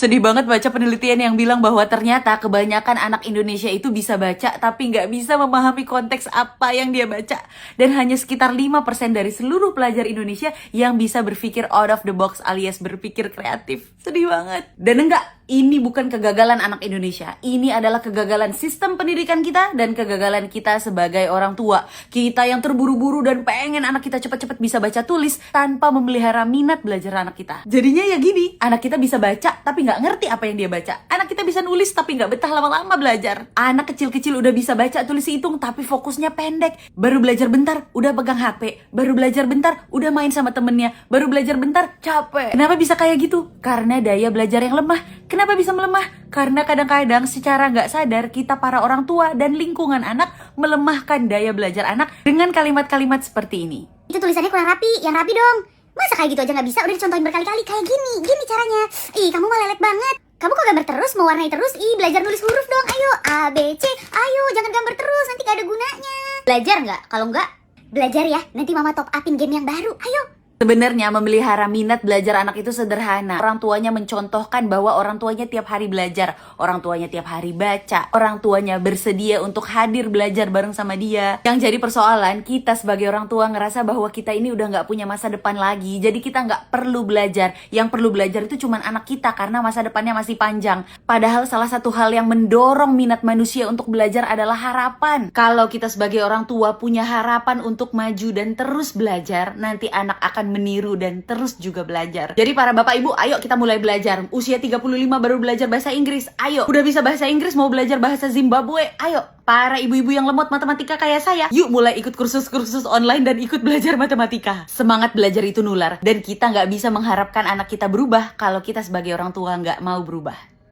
Sedih banget baca penelitian yang bilang bahwa ternyata kebanyakan anak Indonesia itu bisa baca tapi nggak bisa memahami konteks apa yang dia baca. Dan hanya sekitar 5% dari seluruh pelajar Indonesia yang bisa berpikir out of the box alias berpikir kreatif. Sedih banget. Dan enggak, ini bukan kegagalan anak Indonesia. Ini adalah kegagalan sistem pendidikan kita dan kegagalan kita sebagai orang tua. Kita yang terburu-buru dan pengen anak kita cepat-cepat bisa baca tulis tanpa memelihara minat belajar anak kita. Jadinya ya gini, anak kita bisa baca tapi nggak ngerti apa yang dia baca. Anak kita bisa nulis tapi nggak betah lama-lama belajar. Anak kecil-kecil udah bisa baca tulis hitung tapi fokusnya pendek. Baru belajar bentar udah pegang HP. Baru belajar bentar udah main sama temennya. Baru belajar bentar capek. Kenapa bisa kayak gitu? Karena daya belajar yang lemah. Kenapa bisa melemah? Karena kadang-kadang secara nggak sadar kita para orang tua dan lingkungan anak melemahkan daya belajar anak dengan kalimat-kalimat seperti ini. Itu tulisannya kurang rapi, yang rapi dong. Masa kayak gitu aja nggak bisa? Udah dicontohin berkali-kali, kayak gini caranya. Ih, kamu mah lelet banget. Kamu kok gambar terus, mau warnai terus? Ih, belajar nulis huruf dong, ayo. A, B, C, ayo, jangan gambar terus, nanti gak ada gunanya. Belajar nggak? Kalau nggak, belajar ya, nanti mama top upin game yang baru, ayo. Sebenarnya memelihara minat belajar anak itu sederhana. Orang tuanya mencontohkan bahwa orang tuanya tiap hari belajar, orang tuanya tiap hari baca, orang tuanya bersedia untuk hadir belajar bareng sama dia. Yang jadi persoalan, kita sebagai orang tua ngerasa bahwa kita ini udah nggak punya masa depan lagi, jadi kita nggak perlu belajar. Yang perlu belajar itu cuma anak kita karena masa depannya masih panjang. Padahal salah satu hal yang mendorong minat manusia untuk belajar adalah harapan. Kalau kita sebagai orang tua punya harapan untuk maju dan terus belajar, nanti anak akan meniru dan terus juga belajar. Jadi para bapak ibu, ayo kita mulai belajar. Usia 35 baru belajar bahasa Inggris, ayo. Udah bisa bahasa Inggris mau belajar bahasa Zimbabwe, ayo. Para ibu-ibu yang lemot matematika kayak saya, yuk mulai ikut kursus-kursus online dan ikut belajar matematika. Semangat belajar itu nular, dan kita nggak bisa mengharapkan anak kita berubah kalau kita sebagai orang tua nggak mau berubah.